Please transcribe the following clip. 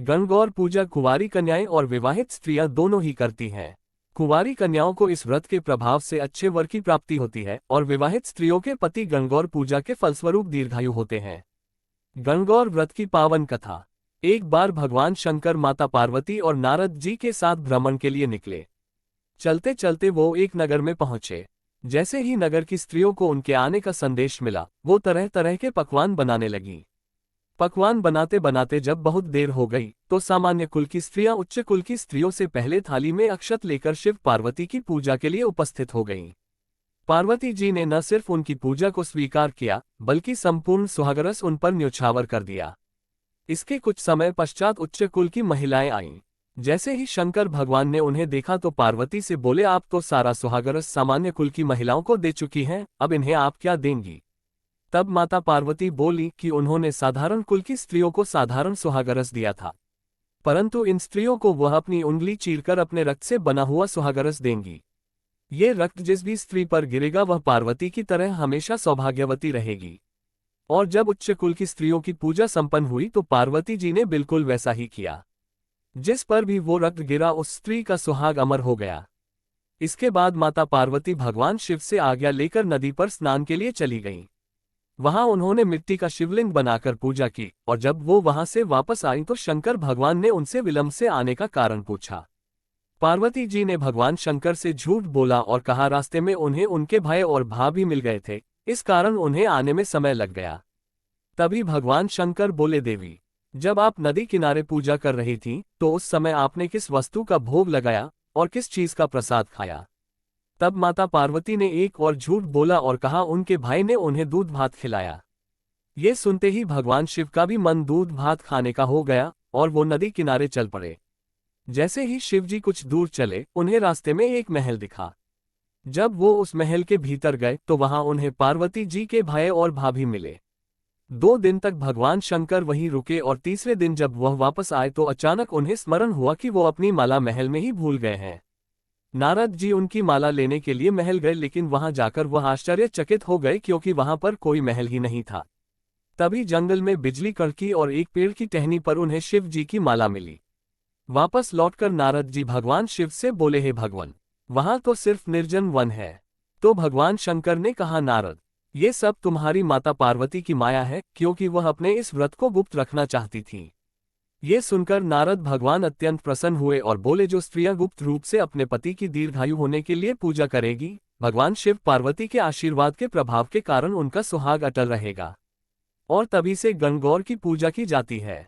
गणगौर पूजा कुंवारी कन्याएं और विवाहित स्त्रियां दोनों ही करती हैं। कुंवारी कन्याओं को इस व्रत के प्रभाव से अच्छे वर की प्राप्ति होती है और विवाहित स्त्रियों के पति गणगौर पूजा के फलस्वरूप दीर्घायु होते हैं। गणगौर व्रत की पावन कथा। एक बार भगवान शंकर माता पार्वती और नारद जी के साथ भ्रमण के लिए निकले। चलते चलते वो एक नगर में पहुंचे। जैसे ही नगर की स्त्रियों को उनके आने का संदेश मिला, वो तरह तरह के पकवान बनाने लगी। पकवान बनाते बनाते जब बहुत देर हो गई, तो सामान्य कुल की स्त्रियां उच्च कुल की स्त्रियों से पहले थाली में अक्षत लेकर शिव पार्वती की पूजा के लिए उपस्थित हो गईं। पार्वती जी ने न सिर्फ उनकी पूजा को स्वीकार किया, बल्कि संपूर्ण सुहागरस उन पर न्योछावर कर दिया। इसके कुछ समय पश्चात उच्च कुल की महिलाएं आईं। जैसे ही शंकर भगवान ने उन्हें देखा तो पार्वती से बोले, आप तो सारा सुहागरस सामान्य कुल की महिलाओं को दे चुकी हैं, अब इन्हें आप क्या देंगी? तब माता पार्वती बोली कि उन्होंने साधारण कुल की स्त्रियों को साधारण सुहागरस दिया था, परंतु इन स्त्रियों को वह अपनी उंगली चीरकर अपने रक्त से बना हुआ सुहागरस देंगी। ये रक्त जिस भी स्त्री पर गिरेगा वह पार्वती की तरह हमेशा सौभाग्यवती रहेगी। और जब उच्च कुल की स्त्रियों की पूजा संपन्न हुई तो पार्वती जी ने बिल्कुल वैसा ही किया। जिस पर भी वो रक्त गिरा उस स्त्री का सुहाग अमर हो गया। इसके बाद माता पार्वती भगवान शिव से आज्ञा लेकर नदी पर स्नान के लिए चली गईं। वहां उन्होंने मिट्टी का शिवलिंग बनाकर पूजा की और जब वो वहां से वापस आई तो शंकर भगवान ने उनसे विलंब से आने का कारण पूछा। पार्वती जी ने भगवान शंकर से झूठ बोला और कहा रास्ते में उन्हें उनके भाई और भाभी मिल गए थे, इस कारण उन्हें आने में समय लग गया। तभी भगवान शंकर बोले, देवी, जब आप नदी किनारे पूजा कर रही थीं, तो उस समय आपने किस वस्तु का भोग लगाया और किस चीज का प्रसाद खाया? तब माता पार्वती ने एक और झूठ बोला और कहा उनके भाई ने उन्हें दूध भात खिलाया। ये सुनते ही भगवान शिव का भी मन दूध भात खाने का हो गया और वो नदी किनारे चल पड़े। जैसे ही शिव जी कुछ दूर चले, उन्हें रास्ते में एक महल दिखा। जब वो उस महल के भीतर गए तो वहां उन्हें पार्वती जी के भाई और भाभी मिले। 2 दिन तक भगवान शंकर वहीं रुके और तीसरे दिन जब वह वापस आए तो अचानक उन्हें स्मरण हुआ कि वो अपनी माला महल में ही भूल गए हैं। नारद जी उनकी माला लेने के लिए महल गए, लेकिन वहां जाकर वह आश्चर्यचकित हो गए क्योंकि वहां पर कोई महल ही नहीं था। तभी जंगल में बिजली कड़की और एक पेड़ की टहनी पर उन्हें शिव जी की माला मिली। वापस लौटकर नारद जी भगवान शिव से बोले, हे भगवान, वहां तो सिर्फ निर्जन वन है। तो भगवान शंकर ने कहा, नारद, ये सब तुम्हारी माता पार्वती की माया है, क्योंकि वह अपने इस व्रत को गुप्त रखना चाहती थी। ये सुनकर नारद भगवान अत्यंत प्रसन्न हुए और बोले, जो स्त्रियां गुप्त रूप से अपने पति की दीर्घायु होने के लिए पूजा करेगी, भगवान शिव पार्वती के आशीर्वाद के प्रभाव के कारण उनका सुहाग अटल रहेगा। और तभी से गणगौर की पूजा की जाती है।